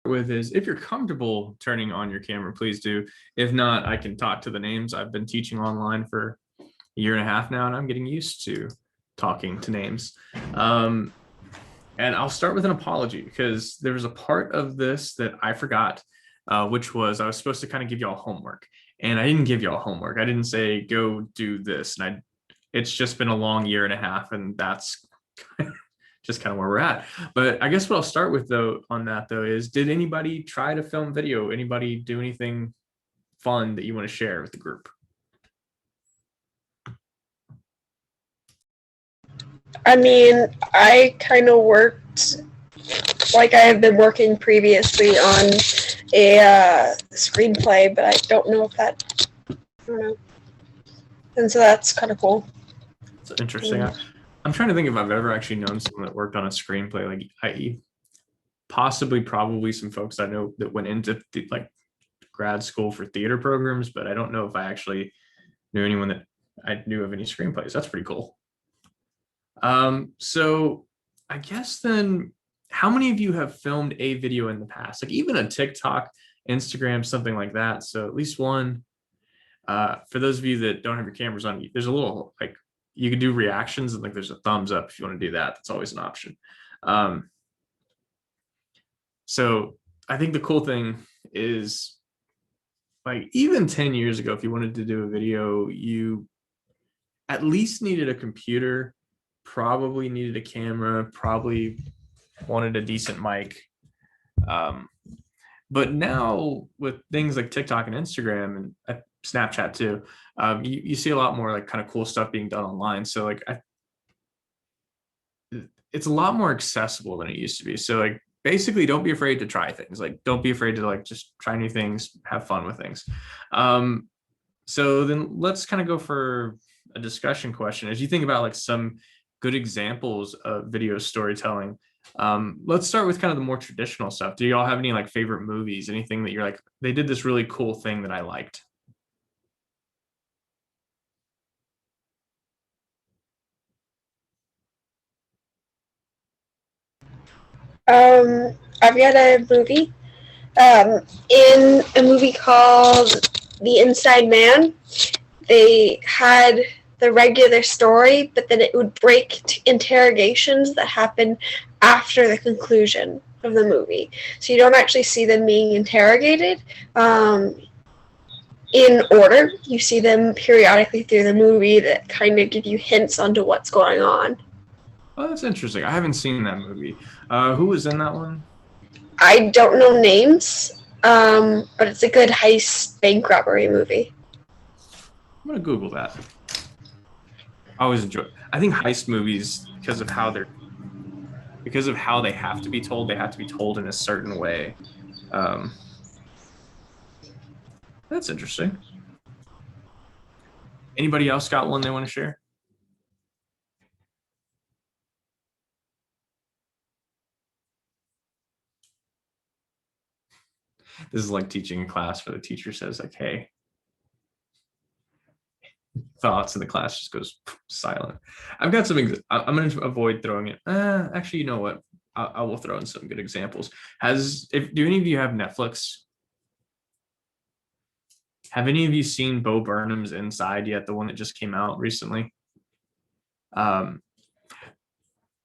with is if you're comfortable turning on your camera, please do. If not, I can talk to the names. I've been teaching online for a year and a half now, and I'm getting used to talking to names. Um, and I'll start with an apology because there was a part of this that I forgot, which was I was supposed to kind of give y'all homework, and I didn't give y'all homework. I didn't say go do this, and it's just been a long year and a half, and that's just kind of where we're at. But I guess what I'll start with though on that though is, did anybody try to film video? Anybody do anything fun that you want to share with the group? I mean, I kind of worked like I have been working previously on a screenplay, but I don't know if that, I don't know. And so that's kind of cool. It's interesting. I'm trying to think if I've ever actually known someone that worked on a screenplay, like i.e. possibly probably some folks I know that went into like grad school for theater programs, but I don't know if I actually knew anyone that I knew of any screenplays. That's pretty cool. So I guess then, how many of you have filmed a video in the past, like even a TikTok, Instagram, something like that? So at least one. For those of you that don't have your cameras on, there's a little like you can do reactions, and like there's a thumbs up if you want to do that. That's always an option. So I think the cool thing is, like, even 10 years ago, if you wanted to do a video, you at least needed a computer, probably needed a camera, probably wanted a decent mic. But now with things like TikTok and Instagram and Snapchat too, you see a lot more like kind of cool stuff being done online. So like it's a lot more accessible than it used to be. So like basically, don't be afraid to try things. Like don't be afraid to like just try new things, have fun with things. So then let's kind of go for a discussion question. As you think about like some good examples of video storytelling, let's start with kind of the more traditional stuff. Do y'all have any like favorite movies? Anything that you're like, they did this really cool thing that I liked? I've got a movie. In a movie called The Inside Man, they had the regular story, but then it would break to interrogations that happen after the conclusion of the movie. So you don't actually see them being interrogated in order. You see them periodically through the movie that kind of give you hints onto what's going on. Oh, that's interesting. I haven't seen that movie. Who was in that one? I don't know names, but it's a good heist bank robbery movie. I'm gonna Google that. I always enjoy it. I think heist movies, because of how they have to be told, they have to be told in a certain way. Um, that's interesting. Anybody else got one they want to share? This is like teaching a class where the teacher says like, hey, thoughts, and the class just goes silent. I've got something. I'm going to avoid throwing it. Actually, you know what? I will throw in some good examples. Do any of you have Netflix? Have any of you seen Bo Burnham's Inside yet? The one that just came out recently.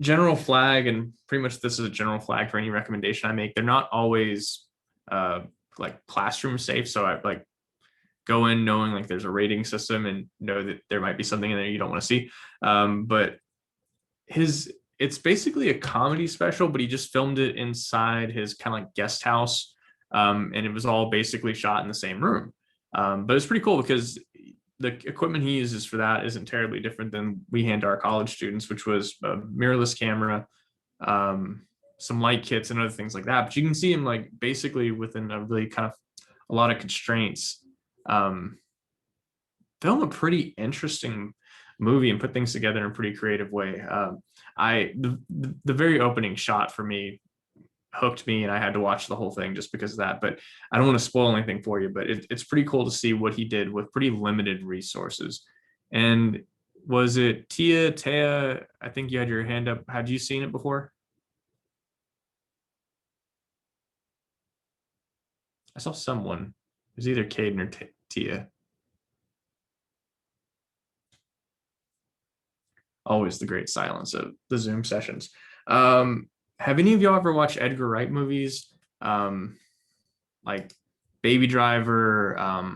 General flag, and pretty much this is a general flag for any recommendation I make. They're not always like classroom safe. So I like go in knowing like there's a rating system and know that there might be something in there you don't want to see. But it's basically a comedy special, but he just filmed it inside his kind of like guest house. And it was all basically shot in the same room. But it's pretty cool because the equipment he uses for that isn't terribly different than we hand to our college students, which was a mirrorless camera, some light kits and other things like that. But you can see him like basically within a really kind of a lot of constraints, film a pretty interesting movie and put things together in a pretty creative way. The very opening shot for me hooked me, and I had to watch the whole thing just because of that. But I don't want to spoil anything for you, but it's pretty cool to see what he did with pretty limited resources. And was it Taya? I think you had your hand up. Had you seen it before? I saw someone. It was either Caden or Tia. Always the great silence of the Zoom sessions. Have any of y'all ever watched Edgar Wright movies? Like Baby Driver,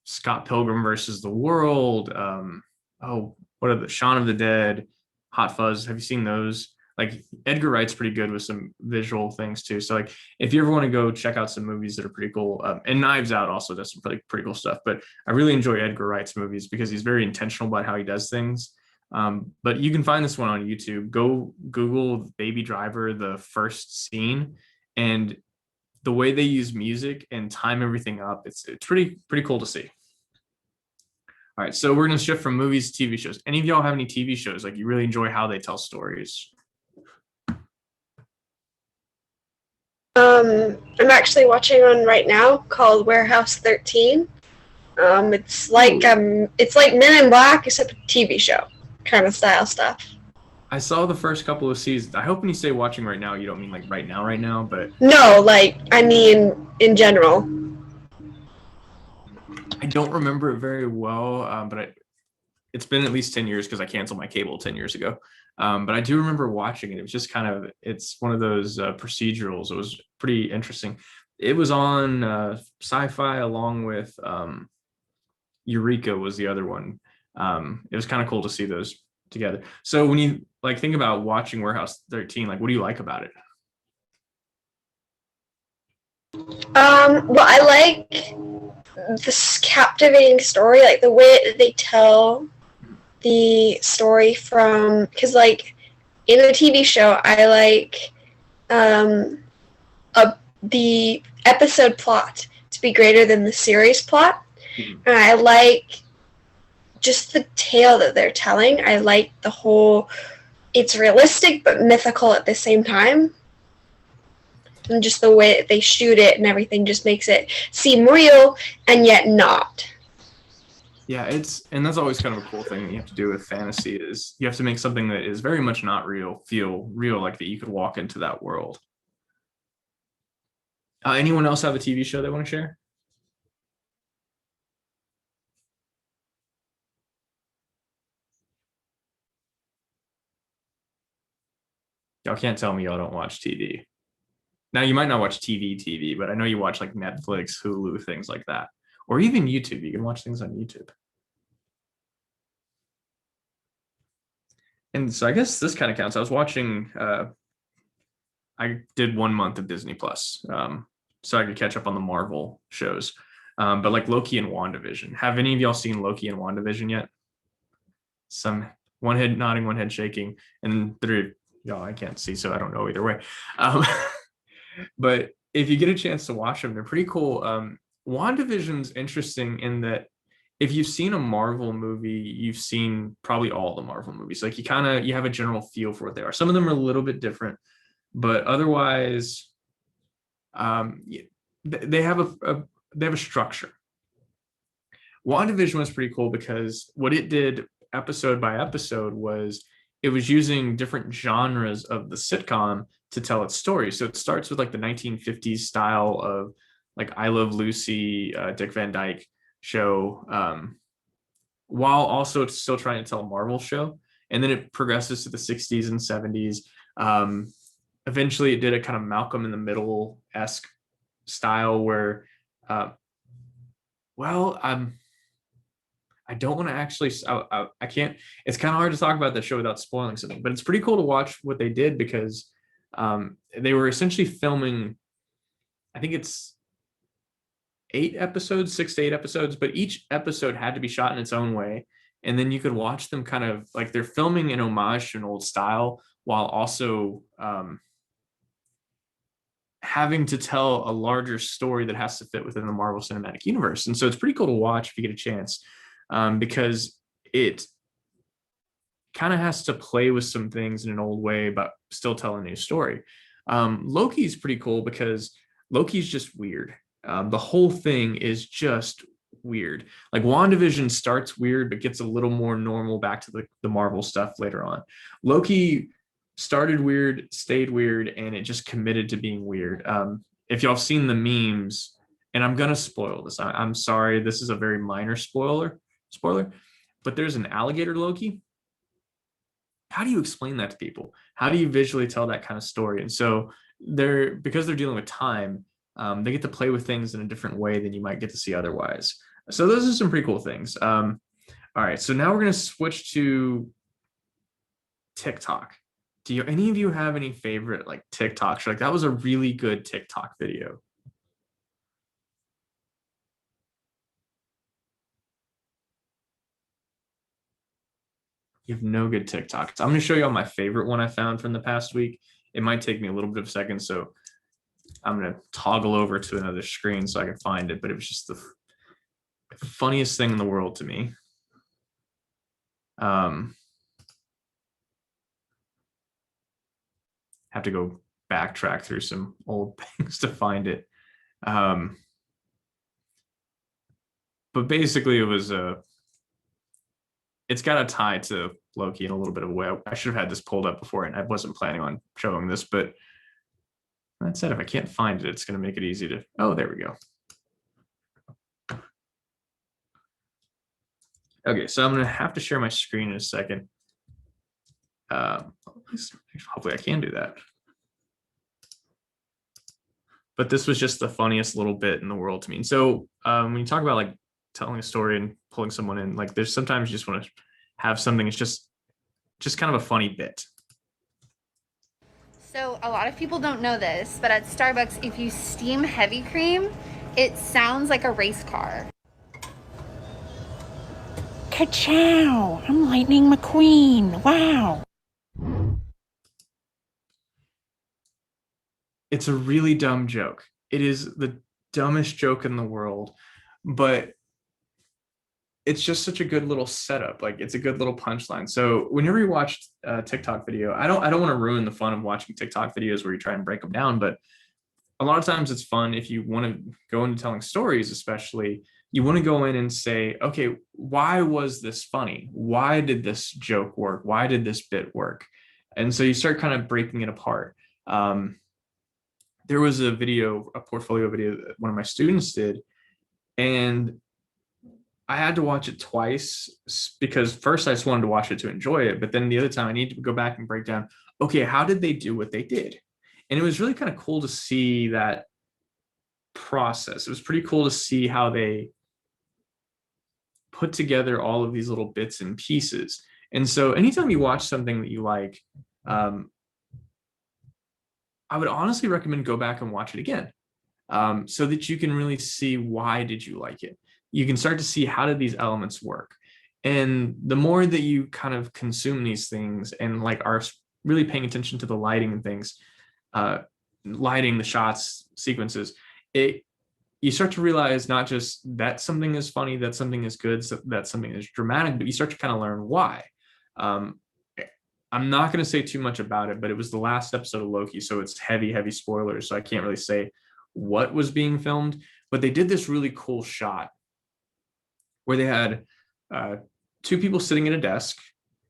Scott Pilgrim versus the World. Oh, what are the Shaun of the Dead, Hot Fuzz? Have you seen those? Like Edgar Wright's pretty good with some visual things too. So like if you ever want to go check out some movies that are pretty cool, and Knives Out also does some pretty cool stuff. But I really enjoy Edgar Wright's movies because he's very intentional about how he does things. But you can find this one on YouTube. Go Google Baby Driver, the first scene, and the way they use music and time everything up, it's pretty cool to see. All right, so we're gonna shift from movies to TV shows. Any of y'all have any TV shows like you really enjoy how they tell stories? I'm actually watching one right now called Warehouse 13. It's like Men in Black except a TV show kind of style stuff. I saw the first couple of seasons. I hope when you say watching right now, you don't mean like right now, but No, like I mean in general. I don't remember it very well. But it's been at least 10 years because I canceled my cable 10 years ago. But I do remember watching it. It was just kind of, it's one of those procedurals. It was pretty interesting. It was on Sci-Fi along with Eureka was the other one. It was kind of cool to see those together. So when you like think about watching Warehouse 13, like what do you like about it? Well, I like this captivating story, like the way that they tell the story from, because like in a TV show, I like the episode plot to be greater than the series plot, and I like just the tale that they're telling. I like the whole, it's realistic but mythical at the same time. And just the way that they shoot it and everything just makes it seem real and yet not. Yeah, and that's always kind of a cool thing that you have to do with fantasy is you have to make something that is very much not real feel real, like that you could walk into that world. Anyone else have a TV show they want to share? Y'all can't tell me y'all don't watch TV. Now you might not watch TV, but I know you watch like Netflix, Hulu, things like that, or even YouTube. You can watch things on YouTube. And so I guess this kind of counts. I was watching. I did 1 month of Disney Plus, so I could catch up on the Marvel shows. But like Loki and WandaVision. Have any of y'all seen Loki and WandaVision yet? Some one head nodding, one head shaking, and three y'all I can't see, so I don't know either way. But if you get a chance to watch them, they're pretty cool. WandaVision's interesting in that if you've seen a Marvel movie, you've seen probably all the Marvel movies. Like you have a general feel for what they are. Some of them are a little bit different, but otherwise, they have a structure. WandaVision was pretty cool because what it did episode by episode was it was using different genres of the sitcom to tell its story. So it starts with like the 1950s style of like I Love Lucy, Dick Van Dyke show, while also still trying to tell a Marvel show. And then it progresses to the 60s and 70s. Eventually it did a kind of Malcolm in the Middle-esque style where, I don't want to actually, I can't, it's kind of hard to talk about the show without spoiling something, but it's pretty cool to watch what they did because they were essentially filming, I think it's 6 to 8 episodes, but each episode had to be shot in its own way. And then you could watch them kind of like they're filming an homage to an old style while also having to tell a larger story that has to fit within the Marvel Cinematic Universe. And so it's pretty cool to watch if you get a chance. Because it kind of has to play with some things in an old way, but still tell a new story. Loki's pretty cool because Loki's just weird. The whole thing is just weird. Like WandaVision starts weird, but gets a little more normal back to the Marvel stuff later on. Loki started weird, stayed weird, and it just committed to being weird. if y'all have seen the memes, and I'm gonna spoil this. I'm sorry, this is a very minor spoiler, but there's an alligator Loki. How do you explain that to people? How do you visually tell that kind of story? And so because they're dealing with time, they get to play with things in a different way than you might get to see otherwise. So those are some pretty cool things. All right, so now we're gonna switch to TikTok. Do any of you have any favorite like TikToks? Like that was a really good TikTok video. You have no good TikToks. I'm going to show you all my favorite one I found from the past week. It might take me a little bit of a second, so I'm going to toggle over to another screen so I can find it, but it was just the funniest thing in the world to me. Have to go backtrack through some old things to find it. But basically it was it's got a tie to Loki in a little bit of a way. I should have had this pulled up before, and I wasn't planning on showing this, but that said, if I can't find it, it's going to make it easy to, oh, there we go. Okay, so I'm going to have to share my screen in a second. Hopefully I can do that. But this was just the funniest little bit in the world to me. And so when you talk about like telling a story and pulling someone in, like there's sometimes you just want to have something, it's just kind of a funny bit. So a lot of people don't know this, but at Starbucks, if you steam heavy cream, it sounds like a race car. Ka-chow! I'm Lightning McQueen. Wow. It's a really dumb joke. It is the dumbest joke in the world, but it's just such a good little setup. Like it's a good little punchline. So whenever you watch a TikTok video, I don't want to ruin the fun of watching TikTok videos where you try and break them down, but a lot of times it's fun if you want to go into telling stories, especially you want to go in and say, okay, why was this funny? Why did this joke work? Why did this bit work? And so you start kind of breaking it apart. There was a portfolio video that one of my students did, and I had to watch it twice because first I just wanted to watch it to enjoy it. But then the other time I need to go back and break down, okay, how did they do what they did? And it was really kind of cool to see that process. It was pretty cool to see how they put together all of these little bits and pieces. And so anytime you watch something that you like, I would honestly recommend go back and watch it again so that you can really see why did you like it. You can start to see how did these elements work. And the more that you kind of consume these things and like are really paying attention to the lighting and things, lighting, the shots, sequences, you start to realize not just that something is funny, that something is good, that something is dramatic, but you start to kind of learn why. I'm not going to say too much about it, but it was the last episode of Loki, so it's heavy spoilers, so I can't really say what was being filmed, but they did this really cool shot where they had two people sitting at a desk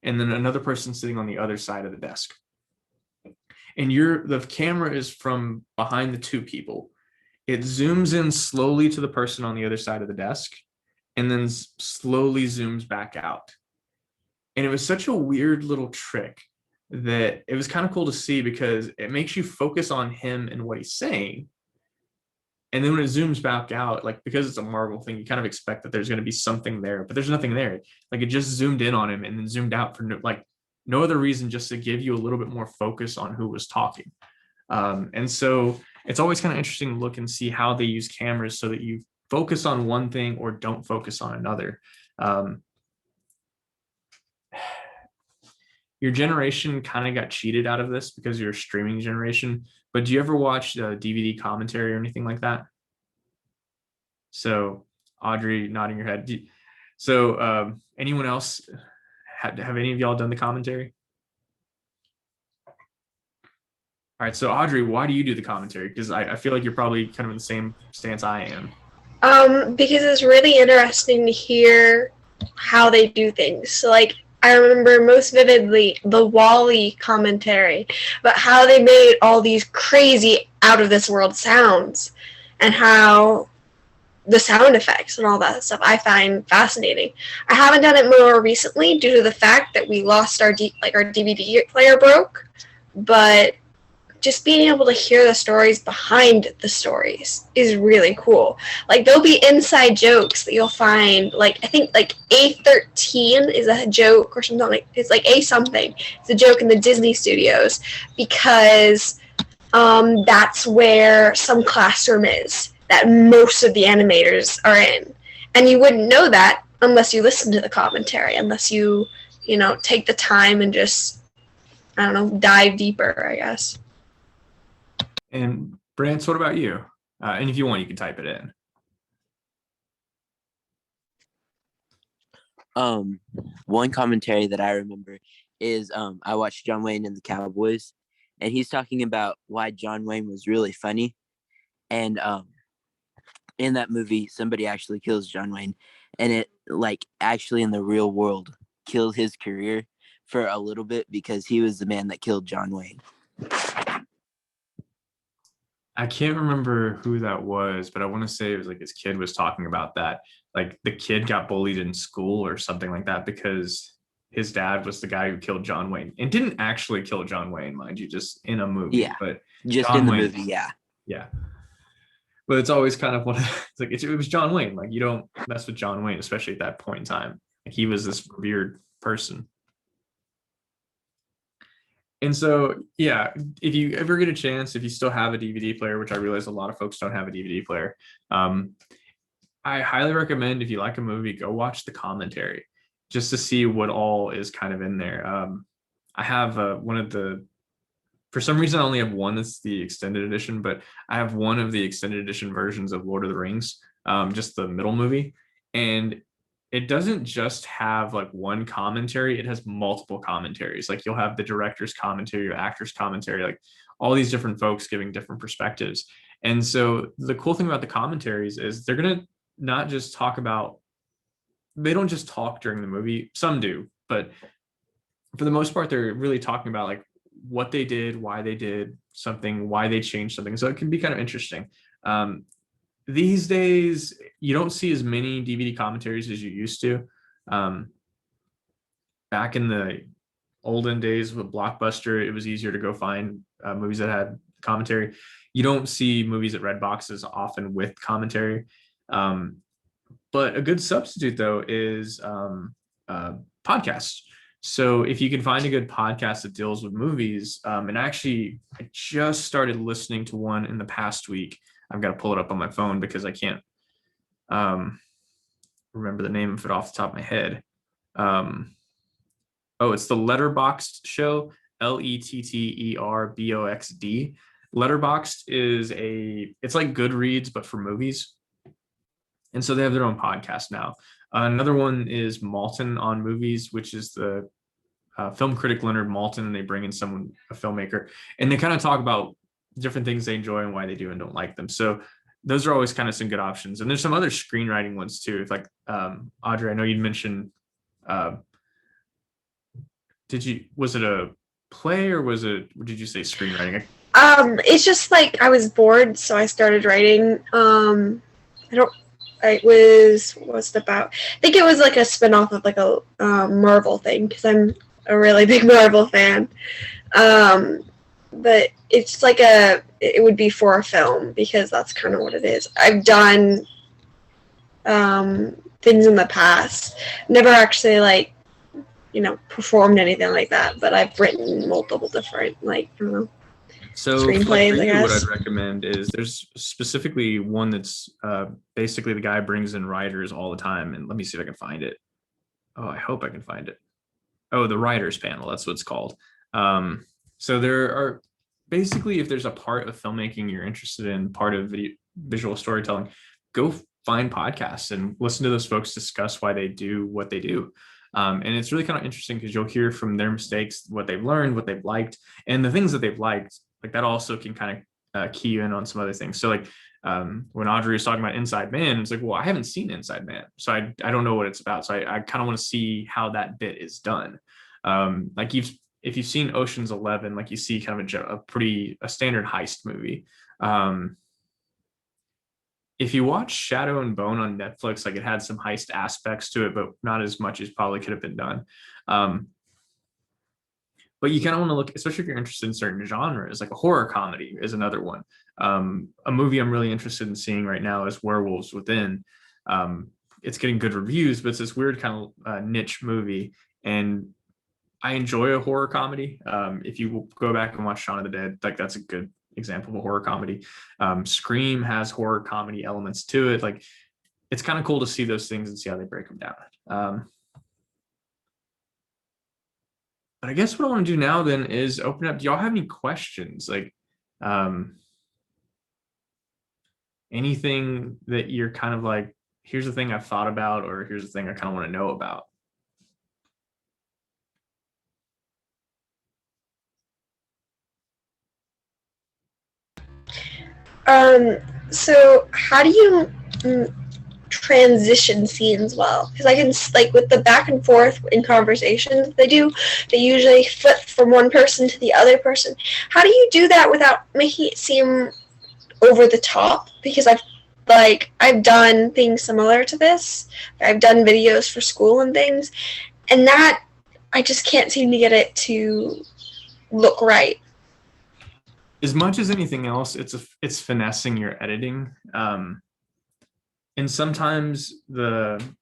and then another person sitting on the other side of the desk. And the camera is from behind the two people. It zooms in slowly to the person on the other side of the desk and then slowly zooms back out. And it was such a weird little trick that it was kind of cool to see because it makes you focus on him and what he's saying. And then when it zooms back out, like because it's a Marvel thing, you kind of expect that there's going to be something there, but there's nothing there. Like it just zoomed in on him and then zoomed out for no other reason, just to give you a little bit more focus on who was talking. And so it's always kind of interesting to look and see how they use cameras so that you focus on one thing or don't focus on another. Your generation kind of got cheated out of this because you're a streaming generation, but do you ever watch DVD commentary or anything like that? So Audrey nodding your head. So anyone else, have any of y'all done the commentary? All right, so Audrey, why do you do the commentary? Because I feel like you're probably kind of in the same stance I am. Because it's really interesting to hear how they do things. So, like, I remember most vividly the Wall-E commentary about how they made all these crazy out of this world sounds and how the sound effects and all that stuff I find fascinating. I haven't done it more recently due to the fact that we lost our our DVD player broke, but just being able to hear the stories behind the stories is really cool. Like there'll be inside jokes that you'll find. Like I think like A13 is a joke or something like it's like A something. It's a joke in the Disney studios because that's where some classroom is that most of the animators are in, and you wouldn't know that unless you listen to the commentary, unless you take the time and just I don't know dive deeper, I guess. And Brance, what about you? And if you want, you can type it in. One commentary that I remember is I watched John Wayne and the Cowboys, and he's talking about why John Wayne was really funny. And in that movie, somebody actually kills John Wayne, and it like actually in the real world killed his career for a little bit because he was the man that killed John Wayne. I can't remember who that was, but I want to say it was like his kid was talking about that. Like the kid got bullied in school or something like that because his dad was the guy who killed John Wayne and didn't actually kill John Wayne, mind you, just in a movie. Yeah, but just John in the Wayne, movie, yeah. Yeah. But it's always kind of it's like it was John Wayne. Like you don't mess with John Wayne, especially at that point in time. Like he was this revered person. And so, yeah, if you ever get a chance, if you still have a DVD player, which I realize a lot of folks don't have a DVD player, I highly recommend if you like a movie, go watch the commentary just to see what all is kind of in there. I have for some reason, I only have one that's the extended edition, but I have one of the extended edition versions of Lord of the Rings, just the middle movie. And it doesn't just have like one commentary, it has multiple commentaries. Like you'll have the director's commentary, your actor's commentary, like all these different folks giving different perspectives. And so the cool thing about the commentaries is they're going to not just talk about, they don't just talk during the movie. Some do, but for the most part, they're really talking about like what they did, why they did something, why they changed something. So it can be kind of interesting. These days, you don't see as many DVD commentaries as you used to. Back in the olden days with Blockbuster, it was easier to go find movies that had commentary. You don't see movies at Redbox as often with commentary. But a good substitute, though, is podcasts. So if you can find a good podcast that deals with movies, and actually, I just started listening to one in the past week. I've got to pull it up on my phone because I can't remember the name of it off the top of my head. It's the Letterboxd Show, Letterboxd. Letterboxd is it's like Goodreads, but for movies. And so they have their own podcast now. Another one is Maltin on Movies, which is the film critic Leonard Maltin, and they bring in a filmmaker, and they kind of talk about different things they enjoy and why they do and don't like them. So those are always kind of some good options. And there's some other screenwriting ones too. If like Audrey, I know you'd mentioned, was it a play or did you say screenwriting? It's just like I was bored, so I started writing. What's it about? I think it was like a spinoff of like a Marvel thing because I'm a really big Marvel fan. But it's like it would be for a film because that's kind of what it is. I've done things in the past, never actually performed anything like that, but I've written multiple different So screenplays, I guess. What I'd recommend is there's specifically one that's basically the guy brings in writers all the time, and let me see if I can find it. Oh, I hope I can find it. Oh, the writers panel, that's what it's called. So there are basically, if there's a part of filmmaking you're interested in, part of visual storytelling, go find podcasts and listen to those folks discuss why they do what they do. And it's really kind of interesting because you'll hear from their mistakes, what they've learned, what they've liked, and the things that they've liked. Like that also can kind of key in on some other things. So like when Audrey was talking about Inside Man, it's like, well, I haven't seen Inside Man, so I don't know what it's about. So I kind of want to see how that bit is done. Like if you've seen Ocean's 11, like you see kind of a standard heist movie. If you watch Shadow and Bone on Netflix, like it had some heist aspects to it, but not as much as probably could have been done. But you kind of want to look, especially if you're interested in certain genres, like a horror comedy is another one. A movie I'm really interested in seeing right now is Werewolves Within. It's getting good reviews, but it's this weird kind of niche movie. And I enjoy a horror comedy. If you go back and watch Shaun of the Dead, like that's a good example of a horror comedy. Scream has horror comedy elements to it. Like it's kind of cool to see those things and see how they break them down. But I guess what I want to do now then is open up. Do y'all have any questions? Like anything that you're kind of like, here's the thing I've thought about, or here's the thing I kind of want to know about. So how do you transition scenes well? Because I can, like, with the back and forth in conversations they usually flip from one person to the other person. How do you do that without making it seem over the top? Because I've done things similar to this. I've done videos for school and things, and that I just can't seem to get it to look right. As much as anything else, it's finessing your editing. And sometimes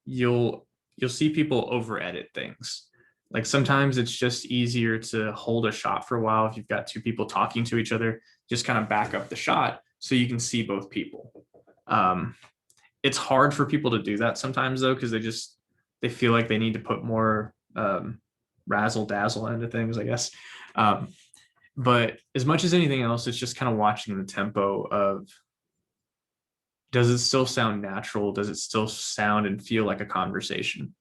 you'll see people over edit things. Like sometimes it's just easier to hold a shot for a while if you've got two people talking to each other, just kind of back up the shot so you can see both people. It's hard for people to do that sometimes though, because they feel like they need to put more razzle dazzle into things, I guess. But as much as anything else, it's just kind of watching the tempo of, does it still sound natural? Does it still sound and feel like a conversation?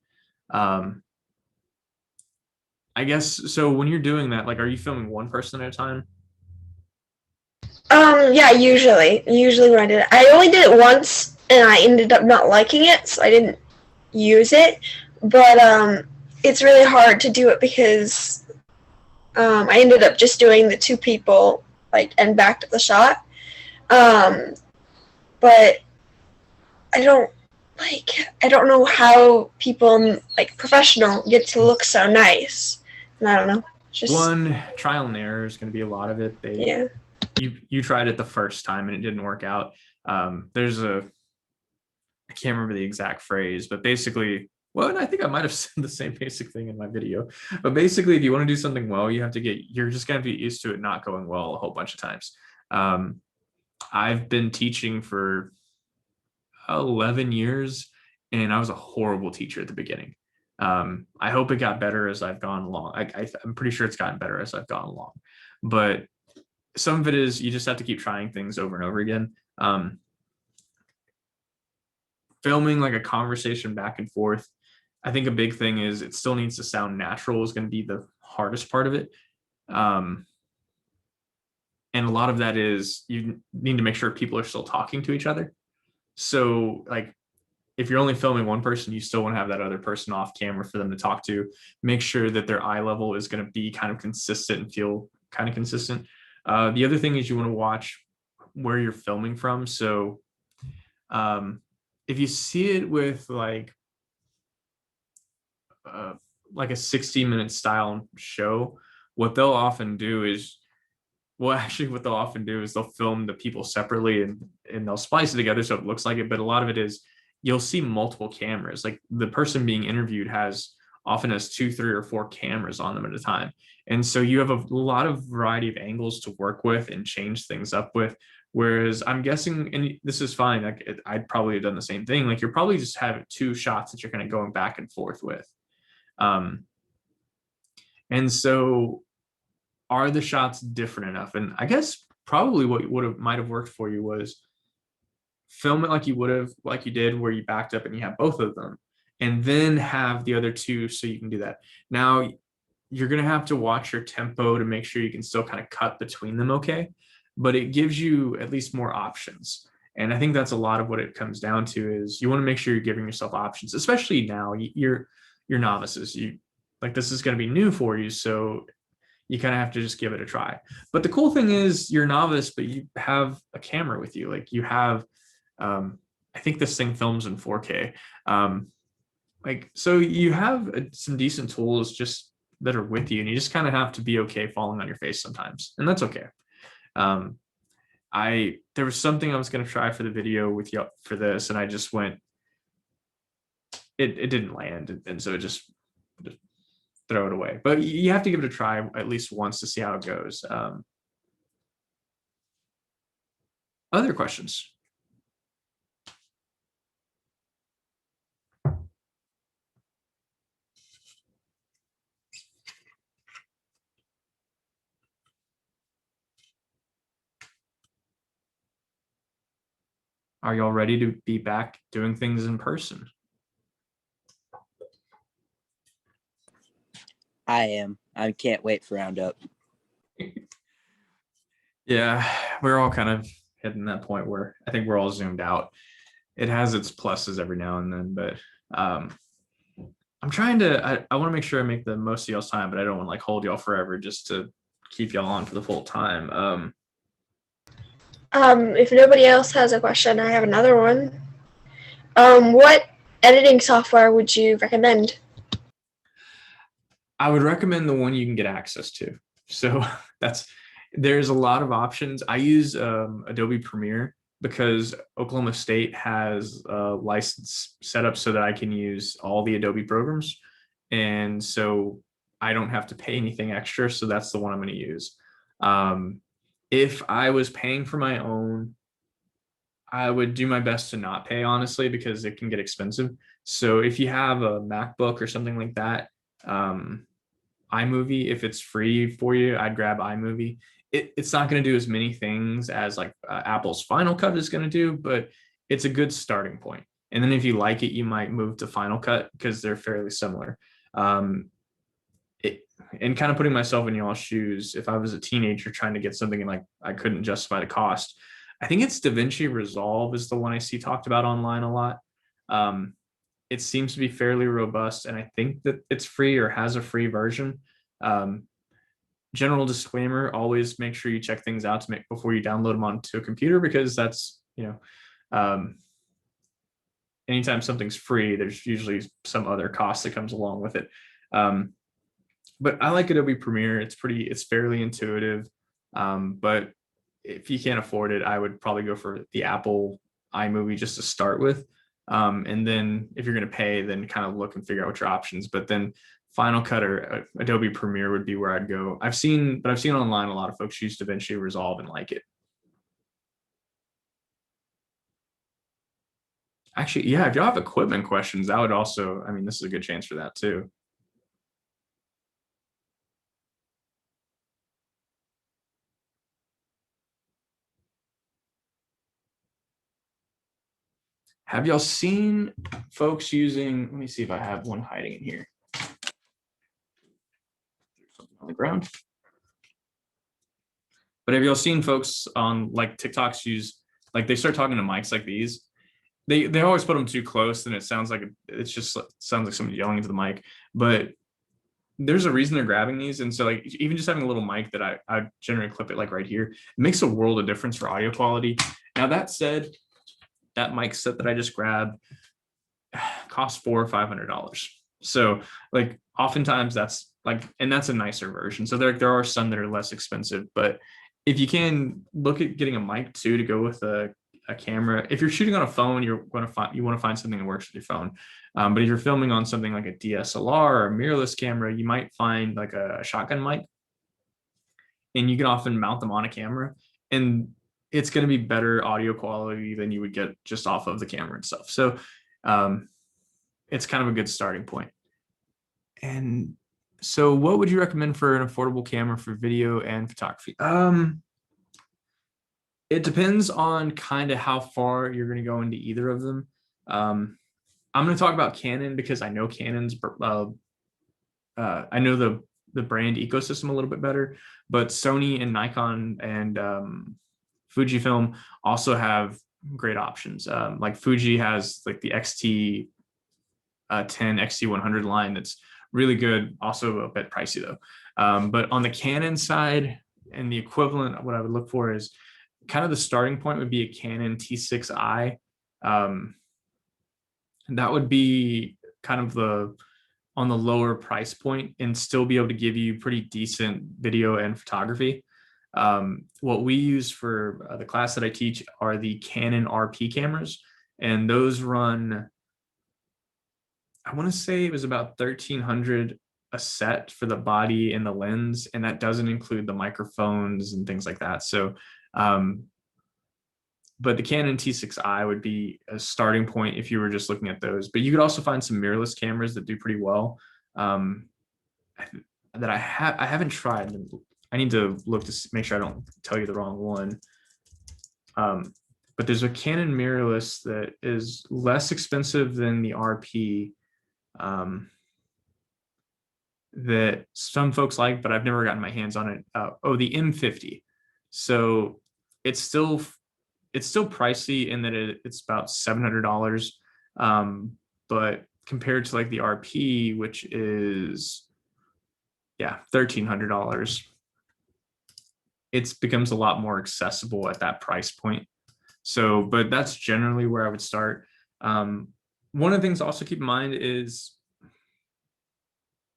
I guess, so when you're doing that, like, are you filming one person at a time? Yeah, usually when I did it. I only did it once and I ended up not liking it, so I didn't use it. But it's really hard to do it because I ended up just doing the two people, like, and backed up the shot. But I don't know how people, like, professional get to look so nice. And I don't know. Just one, trial and error is going to be a lot of it. Yeah. You tried it the first time and it didn't work out. I can't remember the exact phrase, but basically, well, and I think I might have said the same basic thing in my video. But basically, if you want to do something well, you're just going to be used to it not going well a whole bunch of times. I've been teaching for 11 years, and I was a horrible teacher at the beginning. I hope it got better as I've gone along. I'm pretty sure it's gotten better as I've gone along. But some of it is you just have to keep trying things over and over again. Filming like a conversation back and forth, I think a big thing is it still needs to sound natural is going to be the hardest part of it. And a lot of that is you need to make sure people are still talking to each other. So like if you're only filming one person, you still want to have that other person off camera for them to talk to. Make sure that their eye level is going to be kind of consistent and feel kind of consistent. The other thing is you want to watch where you're filming from. So if you see it with like a 60-minute style show, what they'll often do is they'll film the people separately and they'll splice it together so it looks like it. But a lot of it is you'll see multiple cameras. Like the person being interviewed often has 2, 3, or 4 cameras on them at a time. And so you have a lot of variety of angles to work with and change things up with. Whereas I'm guessing, and this is fine, like I'd probably have done the same thing. Like you're probably just having 2 shots that you're kind of going back and forth with. And so are the shots different enough? And I guess probably what might have worked for you was film it like you did where you backed up and you have both of them, and then have the other 2 so you can do that. Now you're going to have to watch your tempo to make sure you can still kind of cut between them okay. but it gives you at least more options. And I think that's a lot of what it comes down to is you want to make sure you're giving yourself options, especially now you're novices. This is going to be new for you. So you kind of have to just give it a try. But the cool thing is you're novice, but you have a camera with you. Like you have, I think this thing films in 4K. So you have some decent tools just that are with you, and you just kind of have to be okay falling on your face sometimes, and that's okay. There was something I was going to try for the video with you for this, and I just went, it didn't land, and so just throw it away. But you have to give it a try at least once to see how it goes. Other questions? Are y'all ready to be back doing things in person? I am. I can't wait for Roundup. Yeah, we're all kind of hitting that point where I think we're all zoomed out. It has its pluses every now and then, but I'm trying to, I want to make sure I make the most of y'all's time, but I don't want to like hold y'all forever just to keep y'all on for the full time. If nobody else has a question, I have another one. What editing software would you recommend? I would recommend the one you can get access to. So there's a lot of options. I use Adobe Premiere because Oklahoma State has a license set up so that I can use all the Adobe programs. And so I don't have to pay anything extra. So that's the one I'm going to use. If I was paying for my own, I would do my best to not pay, honestly, because it can get expensive. So if you have a MacBook or something like that, iMovie, if it's free for you, I'd grab iMovie. It's not going to do as many things as like Apple's Final Cut is going to do, but it's a good starting point. And then if you like it, you might move to Final Cut because they're fairly similar. And kind of putting myself in y'all's shoes, if I was a teenager trying to get something and like I couldn't justify the cost, I think it's DaVinci Resolve is the one I see talked about online a lot. It seems to be fairly robust, and I think that it's free or has a free version. General disclaimer: always make sure you check things out before you download them onto a computer, because that's anytime something's free, there's usually some other cost that comes along with it. But I like Adobe Premiere. It's fairly intuitive. But if you can't afford it, I would probably go for the Apple iMovie just to start with. And then if you're going to pay, then kind of look and figure out what your options. But then Final Cut or Adobe Premiere would be where I'd go. I've seen online a lot of folks use DaVinci Resolve and like it. Actually, yeah, if y'all have equipment questions, that would also, this is a good chance for that too. Have y'all seen folks using, let me see if I have one hiding in here. There's something on the ground. But have y'all seen folks on like TikToks use, like they start talking to mics like these? They always put them too close and it sounds like somebody yelling into the mic. But there's a reason they're grabbing these. And so like even just having a little mic that I generally clip it like right here, it makes a world of difference for audio quality. Now that said, that mic set that I just grabbed costs $400 or $500. So like oftentimes that's like, and that's a nicer version. So there are some that are less expensive, but if you can look at getting a mic too to go with a camera. If you're shooting on a phone, you want to find something that works with your phone. But if you're filming on something like a DSLR or a mirrorless camera, you might find like a shotgun mic, and you can often mount them on a camera, and it's going to be better audio quality than you would get just off of the camera and stuff. So it's kind of a good starting point. And so what would you recommend for an affordable camera for video and photography? It depends on kind of how far you're going to go into either of them. I'm going to talk about Canon because I know Canon's, I know the brand ecosystem a little bit better, but Sony and Nikon and Fujifilm also have great options. Like Fuji has like the X-T 10, X-T 100 line that's really good, also a bit pricey though. But on the Canon side, and the equivalent, what I would look for is kind of the starting point would be a Canon T6i. That would be kind of the on the lower price point and still be able to give you pretty decent video and photography. What we use for the class that I teach are the Canon RP cameras, and those run, I want to say it was about 1,300 a set for the body and the lens, and that doesn't include the microphones and things like that. So, but the Canon T6i would be a starting point if you were just looking at those. But you could also find some mirrorless cameras that do pretty well. That I haven't tried. I need to look to make sure I don't tell you the wrong one. But there's a Canon mirrorless that is less expensive than the RP. That some folks like, but I've never gotten my hands on it. The M50. So it's still pricey in that it's about $700. But compared to like the RP, which is $1,300, it becomes a lot more accessible at that price point. So, but that's generally where I would start. One of the things to also keep in mind is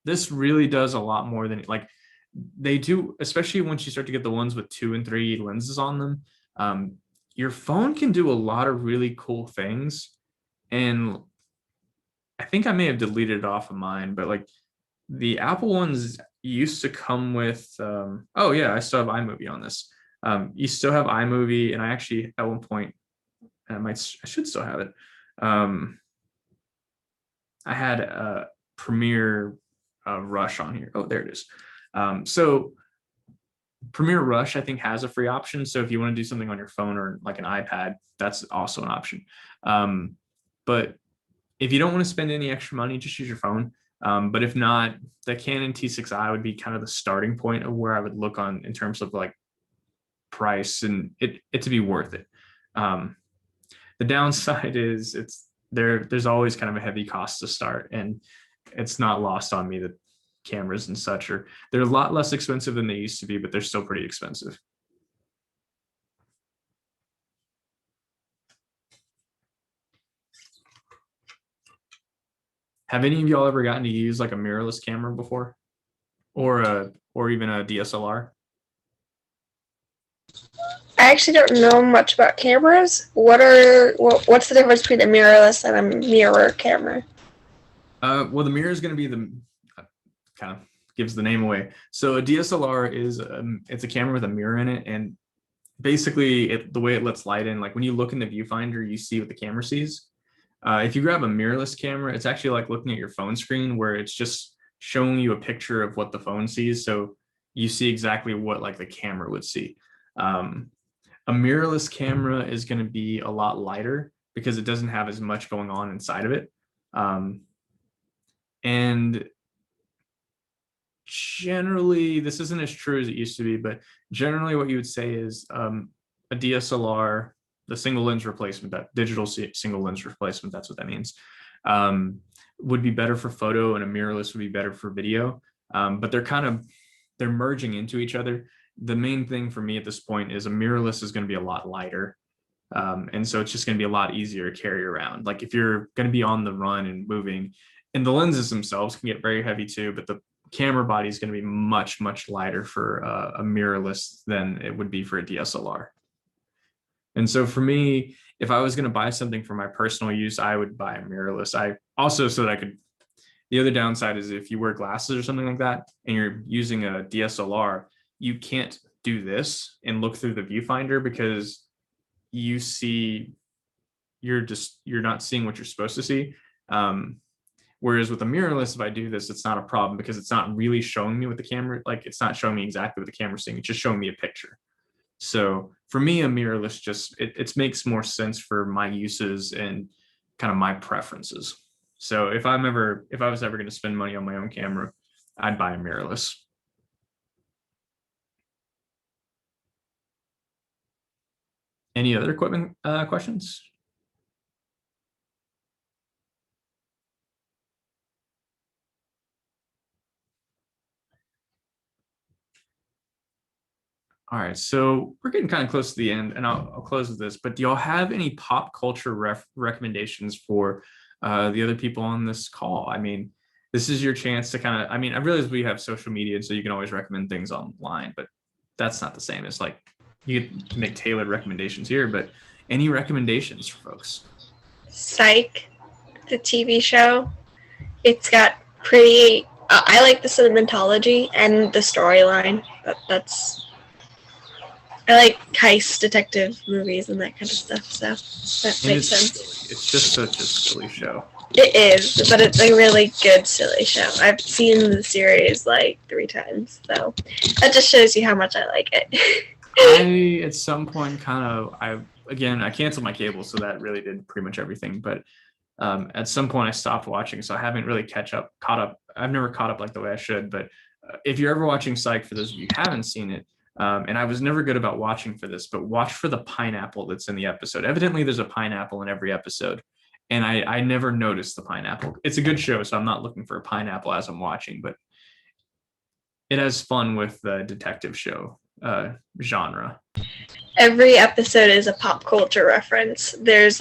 this really does a lot more than like they do, especially once you start to get the ones with 2 and 3 lenses on them. Your phone can do a lot of really cool things. And I think I may have deleted it off of mine, but like the Apple ones used to come with, I still have iMovie on this. You still have iMovie, and I actually at one point, I should still have it. I had a Premiere Rush on here. Oh, there it is. So Premiere Rush, I think, has a free option. So if you want to do something on your phone or like an iPad, that's also an option. But if you don't want to spend any extra money, just use your phone. But if not, the Canon T6i would be kind of the starting point of where I would look on in terms of like price and it to be worth it. The downside is there's always kind of a heavy cost to start, and it's not lost on me that cameras and such they're a lot less expensive than they used to be, but they're still pretty expensive. Have any of y'all ever gotten to use like a mirrorless camera before, or even a DSLR? I actually don't know much about cameras. What's the difference between a mirrorless and a mirror camera? Well, the mirror is going to be kind of gives the name away. So a DSLR is it's a camera with a mirror in it, and basically the way it lets light in, like when you look in the viewfinder, you see what the camera sees. If you grab a mirrorless camera, it's actually like looking at your phone screen, where it's just showing you a picture of what the phone sees. So you see exactly what like the camera would see. A mirrorless camera is going to be a lot lighter because it doesn't have as much going on inside of it. And generally, this isn't as true as it used to be, but generally what you would say is a DSLR, the single lens replacement, that digital single lens replacement, that's what that means, would be better for photo, and a mirrorless would be better for video. But they're merging into each other. The main thing for me at this point is a mirrorless is going to be a lot lighter. And so it's just going to be a lot easier to carry around. Like if you're going to be on the run and moving, and the lenses themselves can get very heavy too, but the camera body is going to be much, much lighter for a mirrorless than it would be for a DSLR. And so for me, if I was going to buy something for my personal use, I would buy a mirrorless. I also, so that I could, the other downside is if you wear glasses or something like that, and you're using a DSLR, you can't do this and look through the viewfinder because you're not seeing what you're supposed to see. Whereas with a mirrorless, if I do this, it's not a problem because it's not really showing me what the camera, like it's not showing me exactly what the camera's seeing. It's just showing me a picture. So for me, a mirrorless just, it makes more sense for my uses and kind of my preferences. So if I was ever going to spend money on my own camera, I'd buy a mirrorless. Any other equipment questions? All right, so we're getting kind of close to the end, and I'll close with this. But do y'all have any pop culture recommendations for the other people on this call? I mean, this is your chance to kind of. I mean, I realize we have social media, so you can always recommend things online, but that's not the same. It's like you can make tailored recommendations here. But any recommendations for folks? Psych, the TV show. It's got pretty. I like the cinematology and the storyline. That's. I like heist detective movies and that kind of stuff. So that And makes sense. it's just such a silly show. It is, but it's a really good silly show. I've seen the series like 3 times, so that just shows you how much I like it. I at some point I canceled my cable, so that really did pretty much everything. But at some point I stopped watching, so I haven't really caught up. I've never caught up like the way I should. But if you're ever watching Psych, for those of you who haven't seen it, and I was never good about watching for this, but watch for the pineapple that's in the episode. Evidently, there's a pineapple in every episode, and I never noticed the pineapple. It's a good show, so I'm not looking for a pineapple as I'm watching, but it has fun with the detective show genre. Every episode is a pop culture reference. There's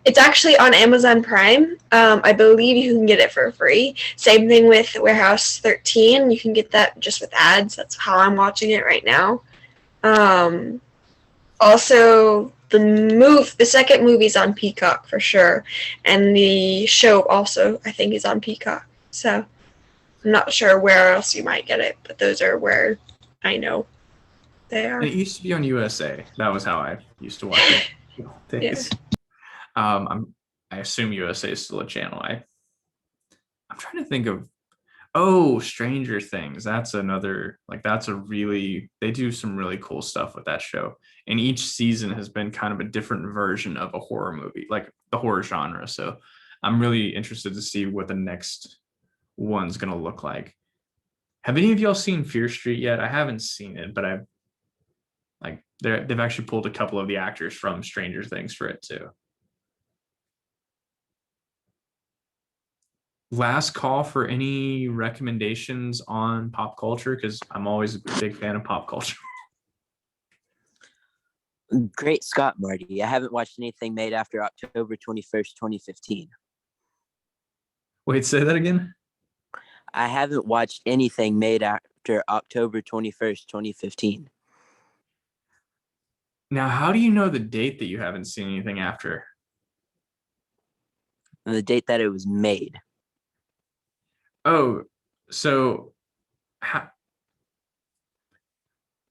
it's actually on Amazon Prime. I believe you can get it for free. Same thing with Warehouse 13. You can get that just with ads. That's how I'm watching it right now. Also, the second movie's on Peacock for sure, and the show also I think is on Peacock. So I'm not sure where else you might get it, but those are where I know they are. And it used to be on USA. That was how I used to watch it. Days. I assume USA is still a channel. I'm trying to think of. Oh, Stranger Things. That's another, they do some really cool stuff with that show. And each season has been kind of a different version of a horror movie, like the horror genre. So I'm really interested to see what the next one's going to look like. Have any of y'all seen Fear Street yet? I haven't seen it, but they've actually pulled a couple of the actors from Stranger Things for it too. Last call for any recommendations on pop culture, because I'm always a big fan of pop culture. Great Scott, Marty. I haven't watched anything made after October 21st, 2015. Wait, say that again? I haven't watched anything made after October 21st, 2015. Now, how do you know the date that you haven't seen anything after? And the date that it was made. Oh, so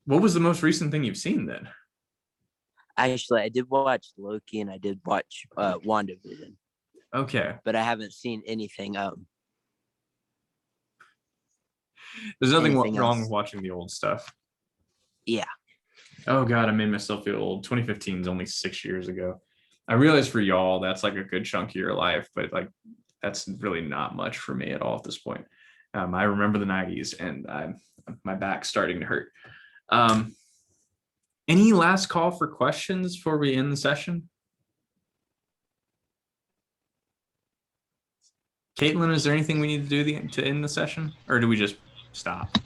what was the most recent thing you've seen then? Actually, I did watch Loki and I did watch WandaVision. Okay. But I haven't seen anything. There's nothing anything wrong else. with watching the old stuff. Yeah. Oh God, I made myself feel old. 2015 is only 6 years ago. I realize for y'all that's like a good chunk of your life, but like that's really not much for me at all at this point. I remember the 90s and my back's starting to hurt. Any last call for questions before we end the session? Caitlin, is there anything we need to do to end the session, or do we just stop?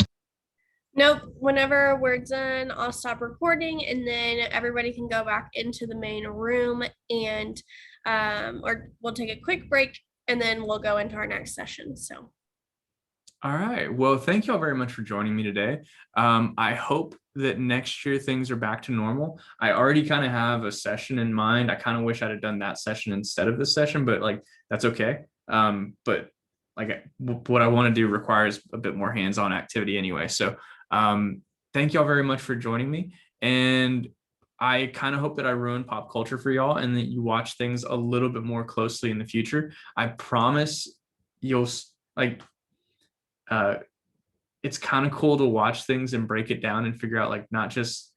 Nope. Whenever we're done, I'll stop recording, and then everybody can go back into the main room, and or we'll take a quick break, and then we'll go into our next session. So. All right. Well, thank you all very much for joining me today. I hope that next year things are back to normal. I already kind of have a session in mind. I kind of wish I'd have done that session instead of this session, but like that's okay. But like what I want to do requires a bit more hands-on activity anyway. So thank y'all very much for joining me. And I kind of hope that I ruined pop culture for y'all and that you watch things a little bit more closely in the future. I promise you'll like, it's kind of cool to watch things and break it down and figure out like not just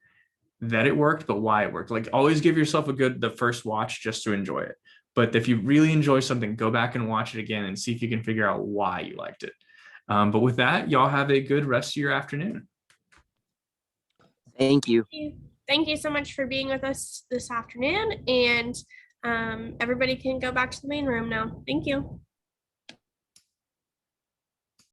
that it worked, but why it worked. Like always give yourself the first watch just to enjoy it. But if you really enjoy something, go back and watch it again and see if you can figure out why you liked it. But with that, y'all have a good rest of your afternoon. Thank you. Thank you. thank you so much for being with us this afternoon, and everybody can go back to the main room now. Thank you.